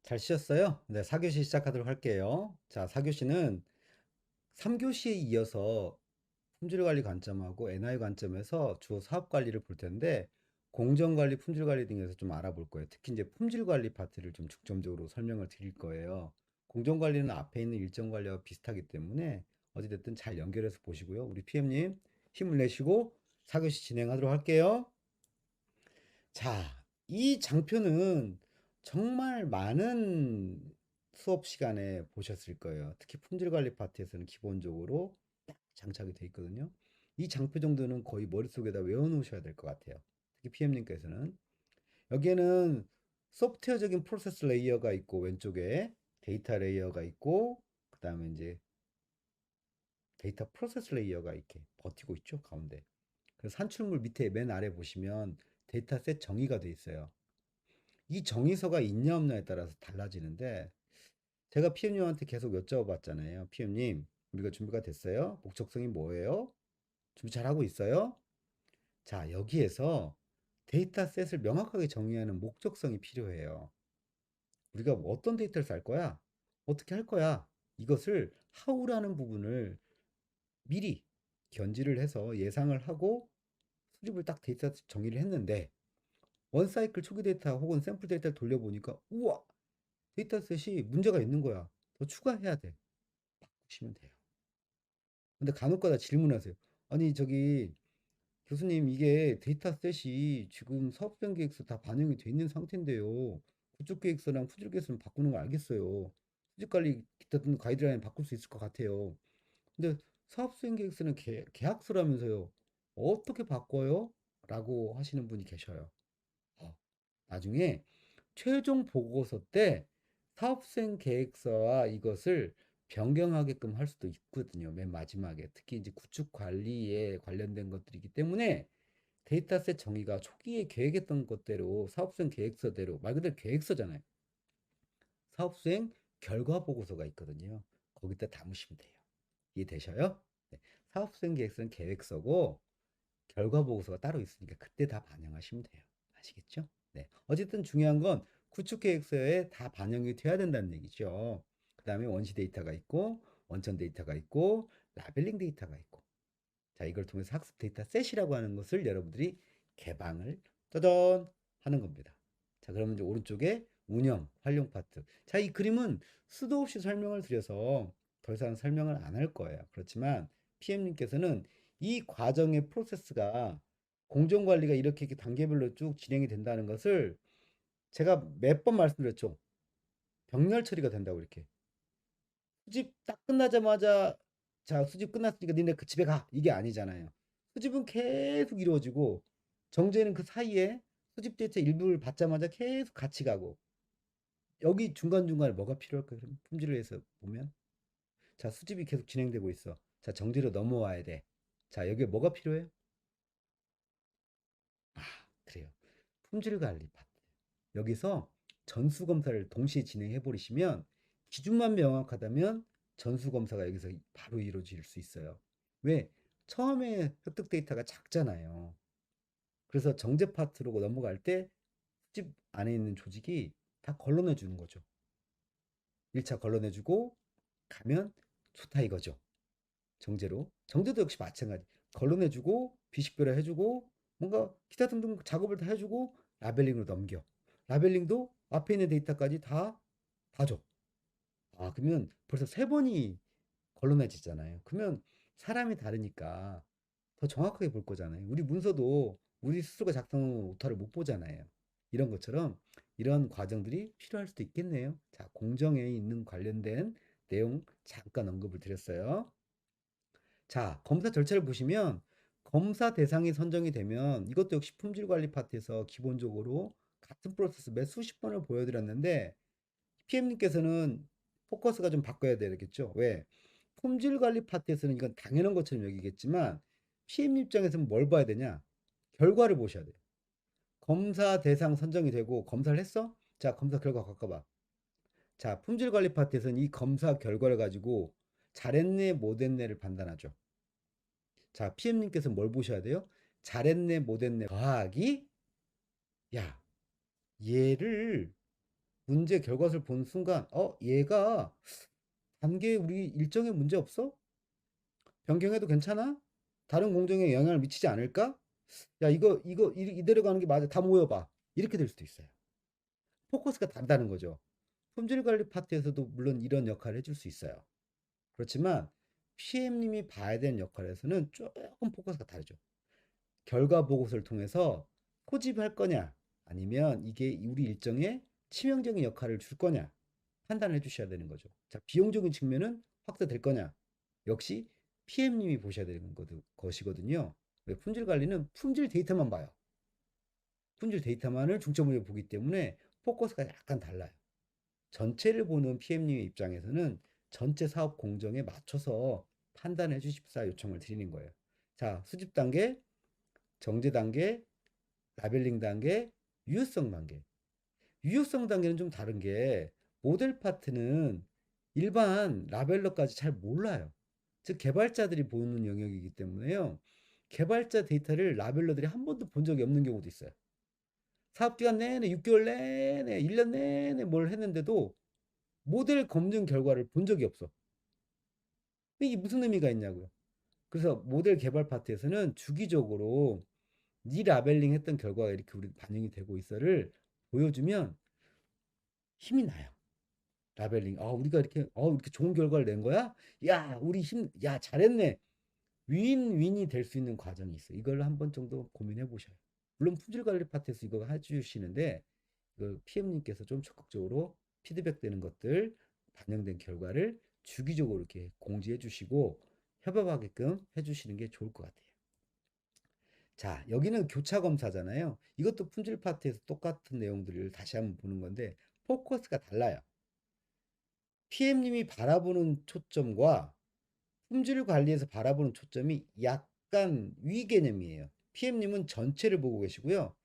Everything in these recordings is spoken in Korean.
잘 쉬었어요? 네, 4교시 시작하도록 할게요. 자, 4교시는 3교시에 이어서 품질관리 관점하고 NI 관점에서 주요 사업관리를 볼 텐데, 공정관리, 품질관리 등에서 좀 알아볼 거예요. 특히 이제 품질관리 파트를 좀 중점적으로 설명을 드릴 거예요. 공정관리는 앞에 있는 일정관리와 비슷하기 때문에 어찌됐든 잘 연결해서 보시고요. 우리 PM님 힘을 내시고 4교시 진행하도록 할게요. 자, 이 장표는 정말 많은 수업 시간에 보셨을 거예요. 특히 품질관리 파트에서는 기본적으로 딱 장착이 돼 있거든요. 이 장표 정도는 거의 머릿속에다 외워놓으셔야 될 것 같아요. 특히 PM님께서는. 여기에는 소프트웨어적인 프로세스 레이어가 있고, 왼쪽에 데이터 레이어가 있고, 그 다음에 이제 데이터 프로세스 레이어가 이렇게 버티고 있죠, 가운데. 그래서 산출물 밑에 맨 아래 보시면 데이터셋 정의가 돼 있어요. 이 정의서가 있냐 없냐에 따라서 달라지는데, 제가 PM님한테 계속 여쭤봤잖아요. PM님, 우리가 준비가 됐어요? 목적성이 뭐예요? 준비 잘하고 있어요? 자, 여기에서 데이터셋을 명확하게 정의하는 목적성이 필요해요. 우리가 어떤 데이터를 쌀 거야? 어떻게 할 거야? 이것을 how라는 부분을 미리 견지를 해서 예상을 하고 수집을 딱 데이터 정의를 했는데, 원사이클 초기 데이터 혹은 샘플 데이터를 돌려보니까 우와, 데이터셋이 문제가 있는 거야. 더 추가해야 돼. 바꾸시면 돼요. 근데 간혹가다 질문하세요. 아니, 저기, 교수님, 이게 데이터셋이 지금 사업성 계획서 다 반영이 돼 있는 상태인데요. 구축 계획서랑 품질 계획서는 바꾸는 거 알겠어요. 수집 관리 기타 등 가이드라인 바꿀 수 있을 것 같아요. 근데 사업 수행 계획서는 계약서라면서요. 어떻게 바꿔요? 라고 하시는 분이 계셔요. 어, 나중에 최종 보고서 때 사업수행 계획서와 이것을 변경하게끔 할 수도 있거든요. 맨 마지막에. 특히 이제 구축 관리에 관련된 것들이기 때문에 데이터셋 정의가 초기에 계획했던 것대로 사업수행 계획서대로 말 그대로 계획서잖아요. 사업수행 결과 보고서가 있거든요. 거기다 담으시면 돼요. 이해되셔요? 네. 사업수행 계획서는 계획서고 결과 보고서가 따로 있으니까 그때 다 반영하시면 돼요. 아시겠죠? 네. 어쨌든 중요한 건 구축 계획서에 다 반영이 돼야 된다는 얘기죠. 그 다음에 원시 데이터가 있고, 원천 데이터가 있고, 라벨링 데이터가 있고. 자, 이걸 통해서 학습 데이터 셋이라고 하는 것을 여러분들이 개방을 떠던 하는 겁니다. 자, 그러면 이제 오른쪽에 운영, 활용 파트. 자, 이 그림은 수도 없이 설명을 드려서 더 이상 설명을 안 할 거예요. 그렇지만 PM님께서는 이 과정의 프로세스가 공정관리가 이렇게 단계별로 쭉 진행이 된다는 것을 제가 몇 번 말씀드렸죠. 병렬 처리가 된다고 이렇게. 수집 딱 끝나자마자 자, 수집 끝났으니까 니네 그 집에 가. 이게 아니잖아요. 수집은 계속 이루어지고 정제는 그 사이에 수집 데이터 일부를 받자마자 계속 같이 가고 여기 중간중간에 뭐가 필요할까요? 그럼 품질을 해서 보면 자, 수집이 계속 진행되고 있어. 자, 정제로 넘어와야 돼. 자, 여기에 뭐가 필요해요? 아, 그래요. 품질 관리 파트. 여기서 전수 검사를 동시에 진행해 버리시면 기준만 명확하다면 전수 검사가 여기서 바로 이루어질 수 있어요. 왜? 처음에 획득 데이터가 작잖아요. 그래서 정제 파트로 넘어갈 때 수집 안에 있는 조직이 다 걸러내 주는 거죠. 1차 걸러내 주고 가면 좋다 이거죠. 정제로. 정제도 역시 마찬가지. 걸러내 주고 비식별화 해주고 뭔가 기타 등등 작업을 다 해주고 라벨링으로 넘겨. 라벨링도 앞에 있는 데이터까지 다 봐줘. 아, 그러면 벌써 세 번이 걸러내지잖아요. 그러면 사람이 다르니까 더 정확하게 볼 거잖아요. 우리 문서도 우리 스스로가 작성한 오타를 못 보잖아요. 이런 것처럼 이런 과정들이 필요할 수도 있겠네요. 자, 공정에 있는 관련된 내용 잠깐 언급을 드렸어요. 자, 검사 절차를 보시면 검사 대상이 선정이 되면 이것도 역시 품질 관리 파트에서 기본적으로 같은 프로세스 매 수십 번을 보여드렸는데 PM님께서는 포커스가 좀 바꿔야 되겠죠. 왜? 품질 관리 파트에서는 이건 당연한 것처럼 여기겠지만 PM 입장에서는 뭘 봐야 되냐? 결과를 보셔야 돼요. 검사 대상 선정이 되고 검사를 했어? 자, 검사 결과 갖고 봐. 자, 품질 관리 파트에서는 이 검사 결과를 가지고 잘했네, 못했네를 판단하죠. 자, PM님께서 뭘 보셔야 돼요? 잘했네, 못했네 더하기 야, 얘를 문제 결과를 보는 순간, 얘가 단계 우리 일정에 문제 없어? 변경해도 괜찮아? 다른 공정에 영향을 미치지 않을까? 야, 이대로 가는 게 맞아. 다 모여봐. 이렇게 될 수도 있어요. 포커스가 다르다는 거죠. 품질 관리 파트에서도 물론 이런 역할을 해줄 수 있어요. 그렇지만 PM님이 봐야 되는 역할에서는 조금 포커스가 다르죠. 결과 보고서를 통해서 포집할 거냐, 아니면 이게 우리 일정에 치명적인 역할을 줄 거냐 판단을 해주셔야 되는 거죠. 자, 비용적인 측면은 확대될 거냐, 역시 PM님이 보셔야 되는 것이거든요. 왜? 품질 관리는 품질 데이터만 봐요. 품질 데이터만을 중점으로 보기 때문에 포커스가 약간 달라요. 전체를 보는 PM님의 입장에서는 전체 사업 공정에 맞춰서 판단해 주십사 요청을 드리는 거예요. 자, 수집 단계, 정제 단계, 라벨링 단계, 유효성 단계. 유효성 단계는 좀 다른 게, 모델 파트는 일반 라벨러까지 잘 몰라요. 즉 개발자들이 보는 영역이기 때문에요. 개발자 데이터를 라벨러들이 한 번도 본 적이 없는 경우도 있어요. 사업기간 내내 6개월 내내 1년 내내 뭘 했는데도 모델 검증 결과를 본 적이 없어. 이게 무슨 의미가 있냐고요. 그래서 모델 개발 파트에서는 주기적으로 니 라벨링 했던 결과가 이렇게 우리 반영이 되고 있어를 보여주면 힘이 나요. 라벨링. 우리가 이렇게 좋은 결과를 낸 거야? 야, 야, 잘했네. 윈윈이 될 수 있는 과정이 있어요. 이걸 한 번 정도 고민해 보셔요. 물론 품질 관리 파트에서 이거 해주시는데, 이걸 PM님께서 좀 적극적으로 피드백 되는 것들, 반영된 결과를 주기적으로 이렇게 공지해 주시고 협업하게끔 해주시는 게 좋을 것 같아요. 자, 여기는 교차 검사잖아요. 이것도 품질 파트에서 똑같은 내용들을 다시 한번 보는 건데 포커스가 달라요. PM님이 바라보는 초점과 품질 관리에서 바라보는 초점이 약간 위 개념이에요. PM님은 전체를 보고 계시고요.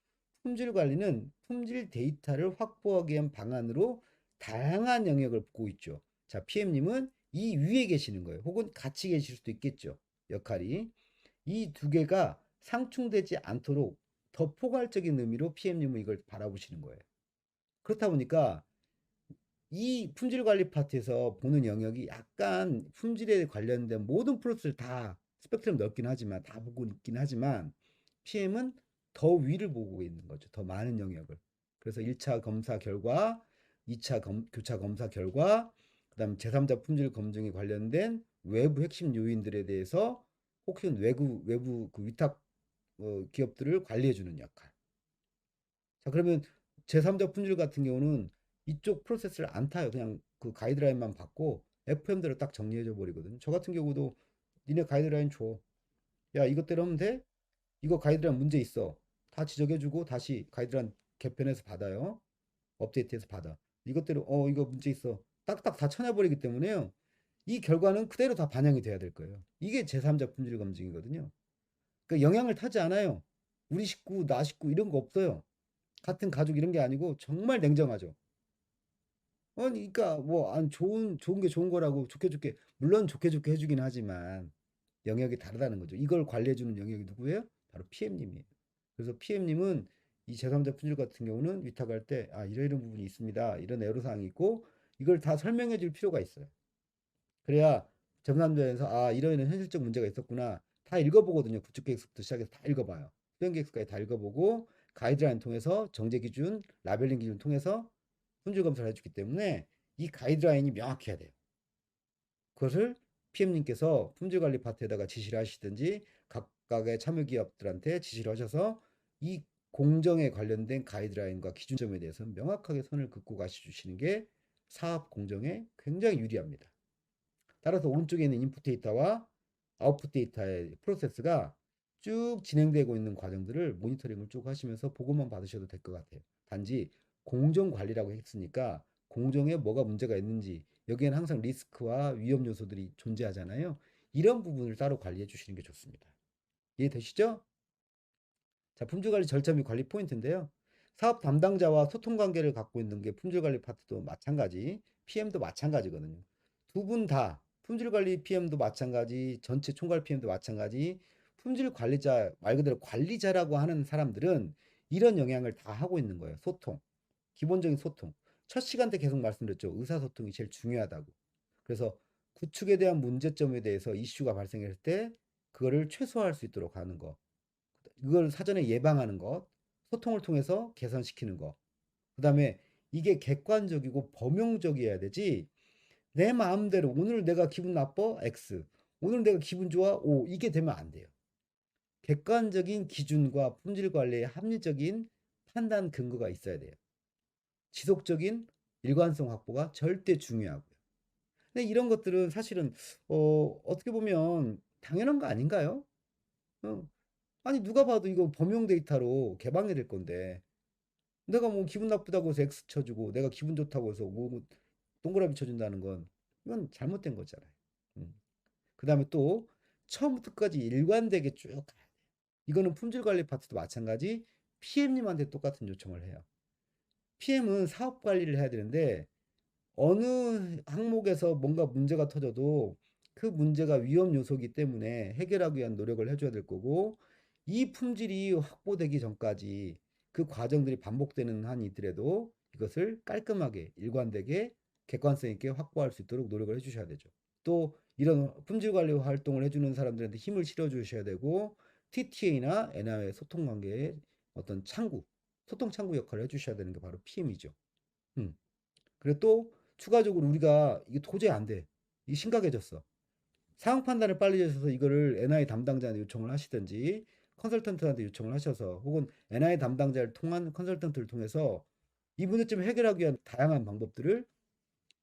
품질 관리는 품질 데이터를 확보하기 위한 방안으로 다양한 영역을 보고 있죠. 자, PM님은 이 위에 계시는 거예요. 혹은 같이 계실 수도 있겠죠. 역할이. 이 두 개가 상충되지 않도록 더 포괄적인 의미로 PM님은 이걸 바라보시는 거예요. 그렇다 보니까 이 품질 관리 파트에서 보는 영역이 약간 품질에 관련된 모든 프로세스를 다 스펙트럼 넓긴 하지만, 다 보고 있긴 하지만, PM은 더 위를 보고 있는 거죠. 더 많은 영역을. 그래서 1차 검사 결과, 2차 교차 검사 결과, 그다음 제3자 품질 검증에 관련된 외부 핵심 요인들에 대해서 혹은 외부 그 위탁 기업들을 관리해 주는 역할. 자, 그러면 제3자 품질 같은 경우는 이쪽 프로세스를 안 타요. 그냥 그 가이드라인만 받고 FM대로 딱 정리해줘 버리거든요. 저 같은 경우도 니네 가이드라인 줘. 야, 이것대로 하면 돼? 이거 가이드라인 문제 있어. 다 지적해주고 다시 가이드라인 개편해서 받아요. 업데이트해서 받아. 이것대로 이거 문제 있어. 딱딱 다 쳐내버리기 때문에요. 이 결과는 그대로 다 반영이 돼야 될 거예요. 이게 제3자 품질 검증이거든요. 그러니까 영향을 타지 않아요. 우리 식구, 나 식구 이런 거 없어요. 같은 가족 이런 게 아니고 정말 냉정하죠. 아니, 그러니까 뭐 안 좋은 게 좋은 거라고 좋게 물론 좋게 해주긴 하지만 영역이 다르다는 거죠. 이걸 관리해주는 영역이 누구예요? 바로 PM님이에요. 그래서 PM님은 이 제3자 품질 같은 경우는 위탁할 때 이런 부분이 있습니다. 이런 애로사항이 있고 이걸 다 설명해 줄 필요가 있어요. 그래야 제3자에서 이런 현실적 문제가 있었구나. 다 읽어보거든요. 구축 계획서부터 시작해서 다 읽어봐요. 수행 계획서까지 다 읽어보고 가이드라인 통해서 정제 기준, 라벨링 기준 통해서 품질 검사를 해주기 때문에 이 가이드라인이 명확해야 돼요. 그것을 PM님께서 품질관리 파트에다가 지시를 하시든지 각각의 참여 기업들한테 지시를 하셔서 이 공정에 관련된 가이드라인과 기준점에 대해서 명확하게 선을 긋고 가시주시는 게 사업 공정에 굉장히 유리합니다. 따라서 오른쪽에 있는 인풋 데이터와 아웃풋 데이터의 프로세스가 쭉 진행되고 있는 과정들을 모니터링을 쭉 하시면서 보고만 받으셔도 될 것 같아요. 단지 공정 관리라고 했으니까 공정에 뭐가 문제가 있는지, 여기에는 항상 리스크와 위험 요소들이 존재하잖아요. 이런 부분을 따로 관리해 주시는 게 좋습니다. 이해되시죠? 자, 품질관리 절차 및 관리 포인트인데요. 사업 담당자와 소통 관계를 갖고 있는 게 품질관리 파트도 마찬가지, PM도 마찬가지거든요. 두 분 다 품질관리 PM도 마찬가지, 전체 총괄 PM도 마찬가지, 품질관리자, 말 그대로 관리자라고 하는 사람들은 이런 영향을 다 하고 있는 거예요. 소통, 기본적인 소통. 첫 시간 때 계속 말씀드렸죠. 의사소통이 제일 중요하다고. 그래서 구축에 대한 문제점에 대해서 이슈가 발생했을 때 그거를 최소화할 수 있도록 하는 거. 이걸 사전에 예방하는 것. 소통을 통해서 개선시키는 거. 그다음에 이게 객관적이고 범용적이어야 되지. 내 마음대로 오늘 내가 기분 나빠? X. 오늘 내가 기분 좋아? O. 이게 되면 안 돼요. 객관적인 기준과 품질 관리의 합리적인 판단 근거가 있어야 돼요. 지속적인 일관성 확보가 절대 중요하고요. 근데 이런 것들은 사실은 어떻게 보면 당연한 거 아닌가요? 어, 아니 누가 봐도 이거 범용 데이터로 개방이 될 건데 내가 뭐 기분 나쁘다고 해서 X 쳐주고 내가 기분 좋다고 해서 뭐 동그라미 쳐준다는 건 이건 잘못된 거잖아요. 음. 그 다음에 또 처음부터 끝까지 일관되게 쭉 가야 돼. 이거는 품질 관리 파트도 마찬가지 PM님한테 똑같은 요청을 해요. PM은 사업 관리를 해야 되는데 어느 항목에서 뭔가 문제가 터져도 그 문제가 위험 요소이기 때문에 해결하기 위한 노력을 해줘야 될 거고 이 품질이 확보되기 전까지 그 과정들이 반복되는 한이더라도 이것을 깔끔하게 일관되게 객관성 있게 확보할 수 있도록 노력을 해주셔야 되죠. 또 이런 품질 관리 활동을 해주는 사람들한테 힘을 실어 주셔야 되고 TTA나 NR의 소통 관계에 어떤 창구, 소통 창구 역할을 해주셔야 되는 게 바로 PM이죠. 음. 그리고 또 추가적으로 우리가 이게 도저히 안 돼. 이게 심각해졌어. 상황 판단을 빨리 해서 이거를 NI 담당자한테 요청을 하시든지 컨설턴트한테 요청을 하셔서 혹은 NI 담당자를 통한 컨설턴트를 통해서 이 문제점을 해결하기 위한 다양한 방법들을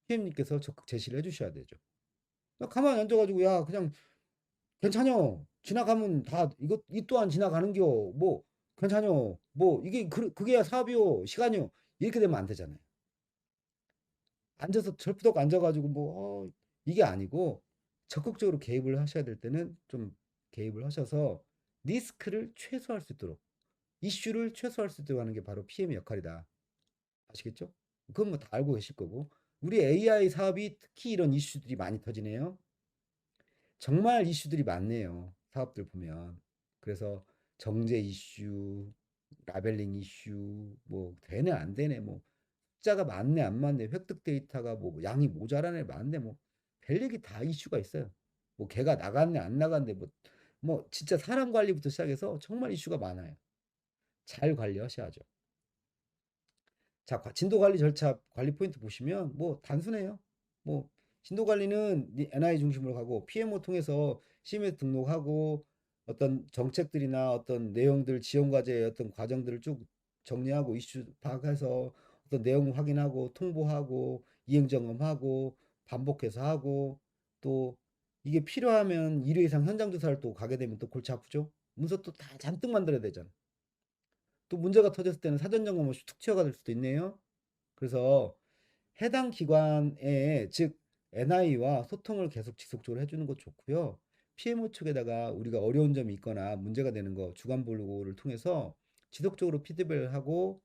PM님께서 적극 제시를 해주셔야 되죠. 가만히 앉아가지고 야 그냥 괜찮여 지나가면 다 이것 이 또한 지나가는겨 뭐 괜찮여 뭐 이게 그게야 사업이요 시간이요 이렇게 되면 안 되잖아요. 앉아서 절푸덕 앉아가지고 뭐 이게 아니고 적극적으로 개입을 하셔야 될 때는 좀 개입을 하셔서 리스크를 최소화할 수 있도록 이슈를 최소화할 수 있도록 하는 게 바로 PM의 역할이다. 아시겠죠? 그건 뭐 다 알고 계실 거고 우리 AI 사업이 특히 이런 이슈들이 많이 터지네요. 정말 이슈들이 많네요. 사업들 보면. 그래서 정제 이슈, 라벨링 이슈, 뭐 되네 안 되네, 뭐 숫자가 많네 안 많네, 획득 데이터가 뭐 양이 모자라네 많네, 뭐 별 얘기 다 이슈가 있어요. 뭐 걔가 나갔네 안 나갔네, 뭐 진짜 사람 관리부터 시작해서 정말 이슈가 많아요. 잘 관리하셔야죠. 자, 진도 관리 절차 관리 포인트 보시면 뭐 단순해요. 뭐 진도 관리는 NI 중심으로 가고 PMO 통해서 CMS 등록하고 어떤 정책들이나 어떤 내용들 지원 과제의 어떤 과정들을 쭉 정리하고 이슈 파악해서 어떤 내용 확인하고 통보하고 이행 점검하고 반복해서 하고 또 이게 필요하면 1회 이상 현장 조사를 또 가게 되면 또 골치 아프죠. 문서 또 다 잔뜩 만들어야 되잖아. 또 문제가 터졌을 때는 사전 점검 없이 툭 튀어가 될 수도 있네요. 그래서 해당 기관에 즉 NI와 소통을 계속 지속적으로 해주는 것 좋고요. PMO 측에다가 우리가 어려운 점이 있거나 문제가 되는 거 주간 보고를 통해서 지속적으로 피드백을 하고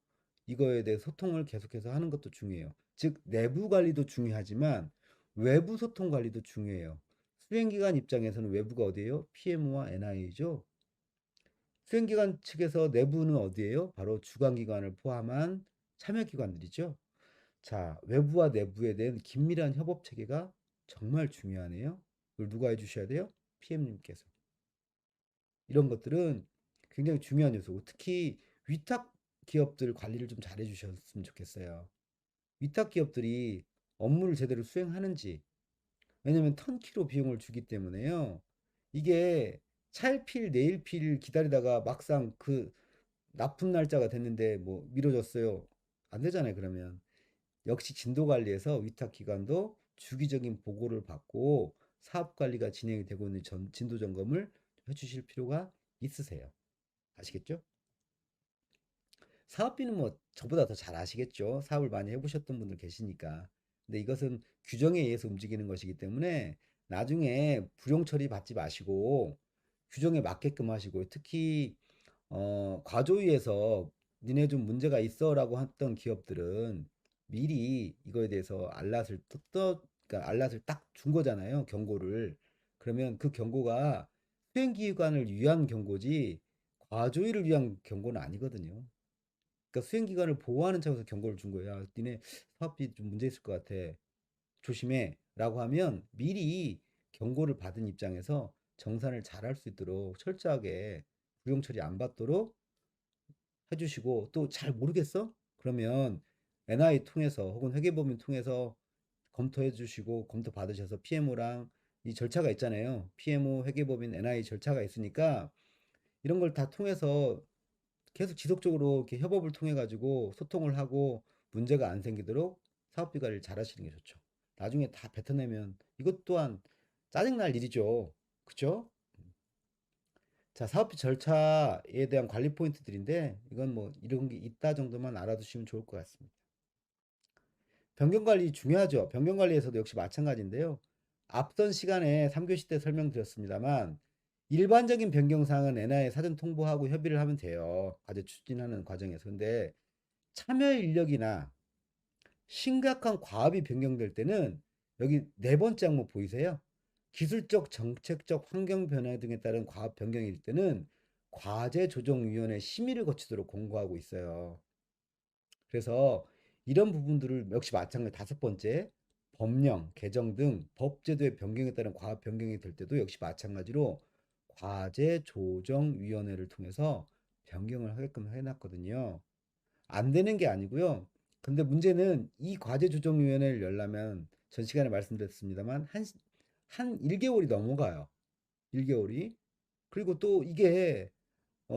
이거에 대해 소통을 계속해서 하는 것도 중요해요. 즉 내부 관리도 중요하지만 외부 소통 관리도 중요해요. 수행기관 입장에서는 외부가 어디예요? PMO와 NI죠. 수행기관 측에서 내부는 어디예요? 바로 주관기관을 포함한 참여기관들이죠. 자, 외부와 내부에 대한 긴밀한 협업 체계가 정말 중요하네요. 이걸 누가 해주셔야 돼요? PM님께서. 이런 것들은 굉장히 중요한 요소고 특히 위탁 기업들 관리를 좀 잘해 주셨으면 좋겠어요. 위탁 기업들이 업무를 제대로 수행하는지 왜냐면 턴키로 비용을 주기 때문에요. 이게 차일피일 내일피일 기다리다가 막상 그 납품 날짜가 됐는데 뭐 미뤄졌어요. 안 되잖아요, 그러면. 역시 진도 관리에서 위탁 기관도 주기적인 보고를 받고 사업 관리가 진행이 되고 있는 진도 점검을 해주실 필요가 있으세요. 아시겠죠? 사업비는 뭐 저보다 더 잘 아시겠죠? 사업을 많이 해보셨던 분들 계시니까. 근데 이것은 규정에 의해서 움직이는 것이기 때문에 나중에 불용 처리 받지 마시고 규정에 맞게끔 하시고 특히 과조위에서 니네 좀 문제가 있어라고 했던 기업들은 미리 이거에 대해서 그러니까 알lat을 딱 준 거잖아요. 경고를. 그러면 그 경고가 수행기관을 위한 경고지 과조위를 위한 경고는 아니거든요. 그러니까 수행기관을 보호하는 차원에서 경고를 준 거예요. 야, 니네 사업비 좀 문제 있을 것 같아. 조심해. 라고 하면 미리 경고를 받은 입장에서 정산을 잘할 수 있도록 철저하게 부용 처리 안 받도록 해주시고, 또 잘 모르겠어? 그러면 NI 통해서 혹은 회계법인 통해서 검토해 주시고 검토 받으셔서 PMO랑 이 절차가 있잖아요. PMO, 회계법인, NI 절차가 있으니까 이런 걸 다 통해서 계속 지속적으로 이렇게 협업을 통해 가지고 소통을 하고 문제가 안 생기도록 사업비 관리를 잘 하시는 게 좋죠. 나중에 다 뱉어내면 이것 또한 짜증날 일이죠. 그쵸? 자, 사업비 절차에 대한 관리 포인트들인데 이건 뭐 이런 게 있다 정도만 알아두시면 좋을 것 같습니다. 변경 관리 중요하죠. 변경 관리에서도 역시 마찬가지인데요. 앞선 시간에 3교시 때 설명드렸습니다만 일반적인 변경 사항은 NI에 사전 통보하고 협의를 하면 돼요. 과제 추진하는 과정에서. 근데 참여 인력이나 심각한 과업이 변경될 때는 여기 네 번째 항목 보이세요? 기술적, 정책적, 환경 변화 등에 따른 과업 변경일 때는 과제조정위원회 심의를 거치도록 공고하고 있어요. 그래서 이런 부분들을 역시 마찬가지 다섯 번째 법령, 개정 등 법제도의 변경에 따른 과업 변경이 될 때도 역시 마찬가지로 과제조정위원회를 통해서 변경을 하게끔 해놨거든요. 안 되는 게 아니고요. 근데 문제는 이 과제조정위원회를 열려면 전 시간에 말씀드렸습니다만 한 1개월이 넘어가요. 1개월이. 그리고 또 이게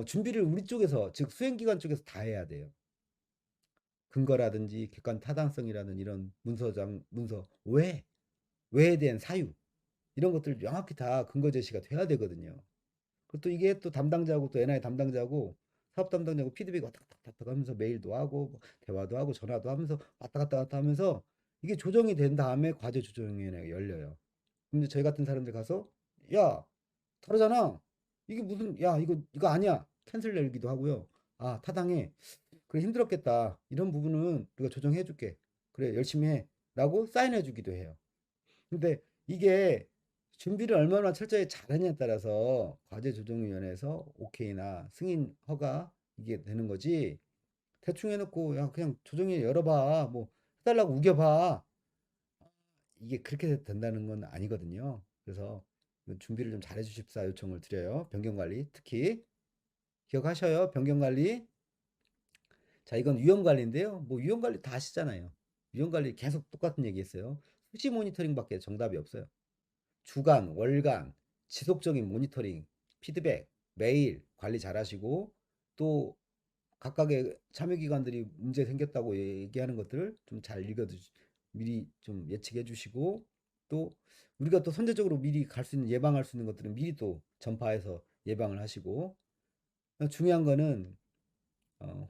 준비를 우리 쪽에서 즉 수행기관 쪽에서 다 해야 돼요. 근거라든지 객관 타당성이라는 이런 문서 왜에 대한 사유 이런 것들 명확히 다 근거 제시가 돼야 되거든요. 그리고 또 이게 또 담당자하고 또 NI 담당자하고 사업 담당자하고 피드백이 왔다 갔다 하면서 메일도 하고 뭐 대화도 하고 전화도 하면서 왔다 갔다 하면서 이게 조정이 된 다음에 과제 조정위원회가 열려요. 근데 저희 같은 사람들 가서 야 다르잖아. 이게 무슨 야 이거 아니야. 캔슬 내기도 하고요. 아 타당해. 그래 힘들었겠다. 이런 부분은 우리가 조정해 줄게. 그래 열심히 해. 라고 사인해 주기도 해요. 근데 이게 준비를 얼마나 철저히 잘하냐에 따라서 과제조정위원회에서 오케이나 승인 허가 이게 되는 거지. 대충 해놓고 야 그냥 조정위 열어봐. 뭐 해달라고 우겨봐. 이게 그렇게 된다는 건 아니거든요. 그래서 준비를 좀 잘해 주십사 요청을 드려요. 변경관리 특히 기억하셔요. 변경관리. 자, 이건 위험관리인데요. 뭐 위험관리 다 아시잖아요. 위험관리 계속 똑같은 얘기했어요. 수시 모니터링밖에 정답이 없어요. 주간, 월간, 지속적인 모니터링, 피드백, 매일 관리 잘하시고 또 각각의 참여기관들이 문제 생겼다고 얘기하는 것들을 좀 잘 미리 좀 예측해 주시고 또 우리가 또 선제적으로 미리 갈 수 있는 예방할 수 있는 것들은 미리 또 전파해서 예방을 하시고 중요한 거는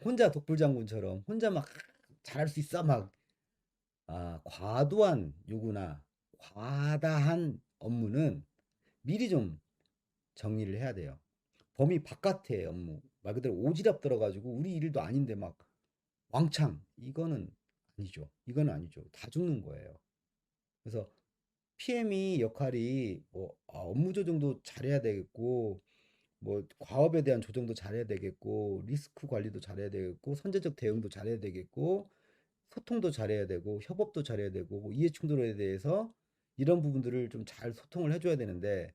혼자 독불장군처럼 혼자 막 잘할 수 있어 막 과도한 요구나 과다한 업무는 미리 좀 정리를 해야 돼요. 범위 바깥의 업무 말 그대로 오지랖 들어가지고 우리 일도 아닌데 막 왕창 이거는 아니죠. 이건 아니죠. 다 죽는 거예요. 그래서 PM이 역할이 뭐 업무 조정도 잘해야 되겠고 뭐 과업에 대한 조정도 잘해야 되겠고 리스크 관리도 잘해야 되겠고 선제적 대응도 잘해야 되겠고 소통도 잘해야 되고 협업도 잘해야 되고 뭐 이해 충돌에 대해서 이런 부분들을 좀 잘 소통을 해줘야 되는데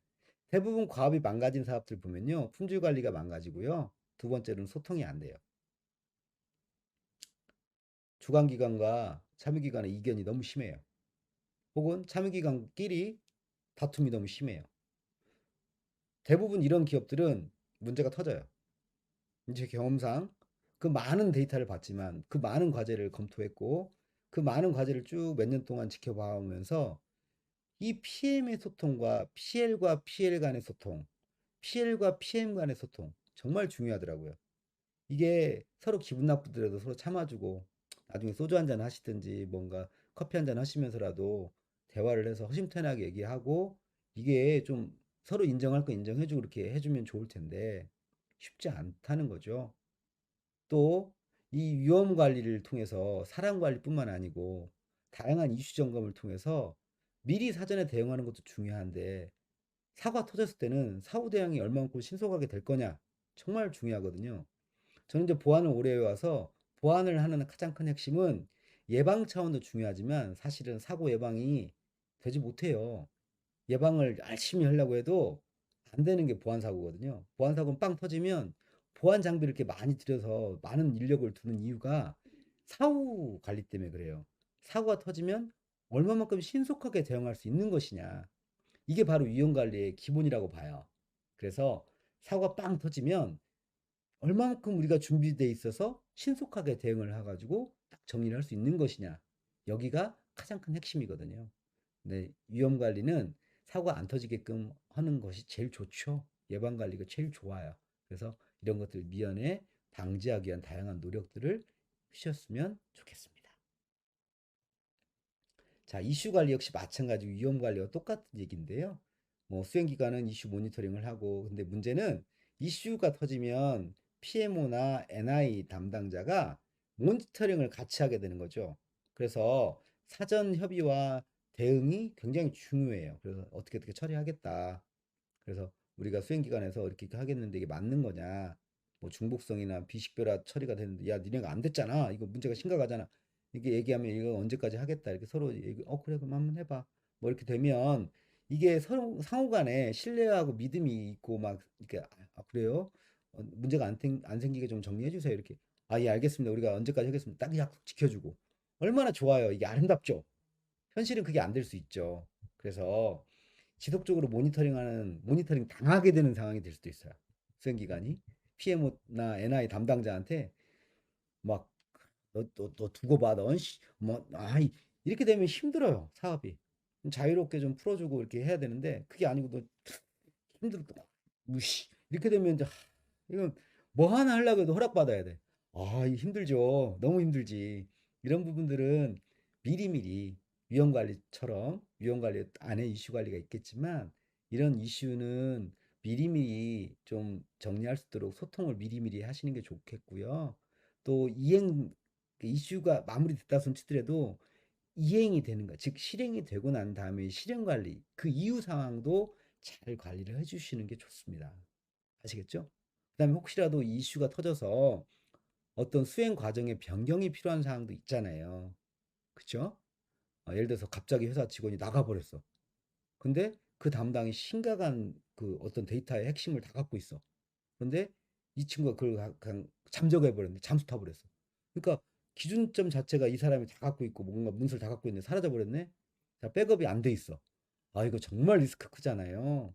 대부분 과업이 망가진 사업들 보면요 품질 관리가 망가지고요 두 번째로는 소통이 안 돼요. 주관기관과 참여기관의 이견이 너무 심해요. 혹은 참여기관끼리 다툼이 너무 심해요. 대부분 이런 기업들은 문제가 터져요. 제 경험상 그 많은 데이터를 봤지만 그 많은 과제를 검토했고 그 많은 과제를 쭉 몇 년 동안 지켜봐 오면서 이 PM의 소통과 PL과 PL 간의 소통, PL과 PM 간의 소통 정말 중요하더라고요. 이게 서로 기분 나쁘더라도 서로 참아주고 나중에 소주 한잔 하시든지 뭔가 커피 한잔 하시면서라도 대화를 해서 허심탄회하게 얘기하고 이게 좀 서로 인정할 거 인정해주고 이렇게 해주면 좋을 텐데 쉽지 않다는 거죠. 또 이 위험 관리를 통해서 사람 관리뿐만 아니고 다양한 이슈 점검을 통해서 미리 사전에 대응하는 것도 중요한데 사고가 터졌을 때는 사후 대응이 얼마만큼 신속하게 될 거냐 정말 중요하거든요. 저는 이제 보안을 오래 해와서 보안을 하는 가장 큰 핵심은 예방 차원도 중요하지만 사실은 사고 예방이 되지 못해요. 예방을 열심히 하려고 해도 안 되는 게 보안 사고거든요. 보안 사고는 빵 터지면 보안 장비를 이렇게 많이 들여서 많은 인력을 두는 이유가 사후 관리 때문에 그래요. 사고가 터지면 얼마만큼 신속하게 대응할 수 있는 것이냐. 이게 바로 위험 관리의 기본이라고 봐요. 그래서 사고가 빵 터지면 얼마만큼 우리가 준비돼 있어서 신속하게 대응을 해가지고 딱 정리를 할 수 있는 것이냐. 여기가 가장 큰 핵심이거든요. 네, 위험 관리는 사고가 안 터지게끔 하는 것이 제일 좋죠. 예방 관리가 제일 좋아요. 그래서 이런 것들 미연에 방지하기 위한 다양한 노력들을 하셨으면 좋겠습니다. 자, 이슈 관리 역시 마찬가지로 위험 관리와 똑같은 얘기인데요. 뭐 수행 기간은 이슈 모니터링을 하고, 근데 문제는 이슈가 터지면 PMO나 NI 담당자가 모니터링을 같이 하게 되는 거죠. 그래서 사전 협의와 대응이 굉장히 중요해요. 그래서 어떻게 처리하겠다. 그래서 우리가 수행 기간에서 이렇게 하겠는데 이게 맞는 거냐? 뭐 중복성이나 비식별화 처리가 되는데 야 니네가 안 됐잖아. 이거 문제가 심각하잖아. 이게 얘기하면 이거 언제까지 하겠다. 이렇게 서로 얘기, 그래 그럼 한번 해봐. 뭐 이렇게 되면 이게 서로 상호간에 신뢰하고 믿음이 있고 막 이렇게 그래요? 문제가 안 생기게 좀 정리해 주세요. 이렇게 예 알겠습니다. 우리가 언제까지 하겠습니다. 딱 약속 지켜주고 얼마나 좋아요. 이게 아름답죠. 현실은 그게 안 될 수 있죠. 그래서 지속적으로 모니터링 당하게 되는 상황이 될 수도 있어요. 수행 기간이 PMO나 NI 담당자한테 막 너 두고 봐, 이렇게 되면 힘들어요 사업이. 자유롭게 좀 풀어주고 이렇게 해야 되는데 그게 아니고 너 힘들어 무시 이렇게 되면 이제 이건 뭐 하나 하려고 해도 허락받아야 돼. 힘들죠. 너무 힘들지. 이런 부분들은 미리미리 위험 관리 안에 이슈 관리가 있겠지만 이런 이슈는 미리미리 좀 정리할 수 있도록 소통을 미리미리 하시는 게 좋겠고요. 또 이슈가 마무리됐다 손 치더라도 이행이 되는 거, 즉 실행이 되고 난 다음에 실행 관리, 그 이후 상황도 잘 관리를 해주시는 게 좋습니다. 아시겠죠? 그다음에 혹시라도 이 이슈가 터져서 어떤 수행 과정에 변경이 필요한 사항도 있잖아요. 그쵸? 예를 들어서 갑자기 회사 직원이 나가버렸어. 근데 그 담당이 심각한 그 어떤 데이터의 핵심을 다 갖고 있어. 그런데 이 친구가 그걸 그냥 잠적해 버렸네. 잠수 타버렸어. 그러니까 기준점 자체가 이 사람이 다 갖고 있고 뭔가 문서를 다 갖고 있는데 사라져 버렸네. 자, 백업이 안 돼 있어. 이거 정말 리스크 크잖아요.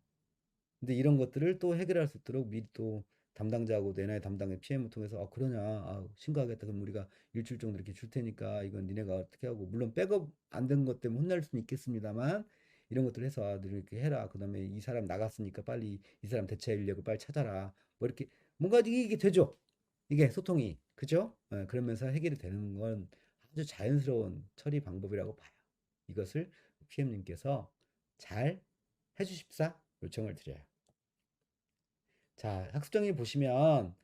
근데 이런 것들을 또 해결할 수 있도록 미리 또 담당자하고 내나의 담당의 PM을 통해서 그러냐 심각하겠다 그럼 우리가 일주일 정도 이렇게 줄 테니까 이건 니네가 어떻게 하고 물론 백업 안 된 것 때문에 혼날 수는 있겠습니다만 이런 것들 해서 너 이렇게 해라 그다음에 이 사람 나갔으니까 빨리 이 사람 대체 인력을 빨리 찾아라 뭐 이렇게 뭔가 이게 되죠 이게 소통이 그죠 그러면서 해결이 되는 건 아주 자연스러운 처리 방법이라고 봐요 이것을 PM님께서 잘 해주십사 요청을 드려요. 자, 학습정리 보시면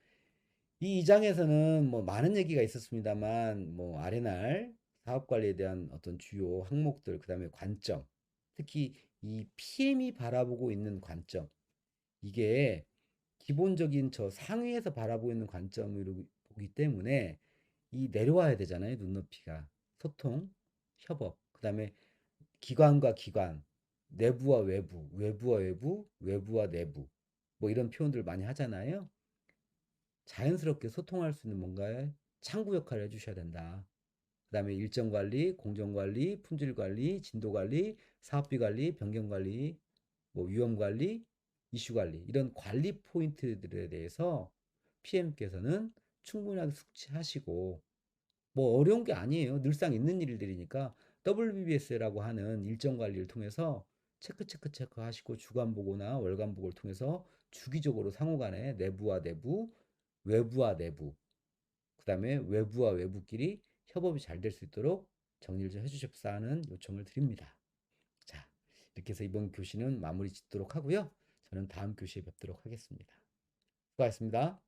이 2장에서는 뭐 많은 얘기가 있었습니다만 뭐 아레날 사업 관리에 대한 어떤 주요 항목들 그다음에 관점 특히 이 PM이 바라보고 있는 관점 이게 기본적인 저 상위에서 바라보고 있는 관점으로 보기 때문에 이 내려와야 되잖아요 눈높이가 소통 협업 그다음에 기관과 기관 내부와 외부 외부와 외부 외부와 내부 뭐 이런 표현들 많이 하잖아요. 자연스럽게 소통할 수 있는 뭔가의 창구 역할을 해주셔야 된다. 그 다음에 일정 관리, 공정 관리, 품질 관리, 진도 관리, 사업비 관리, 변경 관리, 뭐 위험 관리, 이슈 관리 이런 관리 포인트들에 대해서 PM께서는 충분하게 숙지하시고 뭐 어려운 게 아니에요. 늘상 있는 일들이니까 WBS라고 하는 일정 관리를 통해서 체크 하시고 주간 보고나 월간 보고를 통해서 주기적으로 상호 간에 내부와 내부, 외부와 내부, 그다음에 외부와 외부끼리 협업이 잘 될 수 있도록 정리를 좀 해주십사 하는 요청을 드립니다. 자, 이렇게 해서 이번 교시는 마무리 짓도록 하고요. 저는 다음 교시에 뵙도록 하겠습니다. 수고하셨습니다.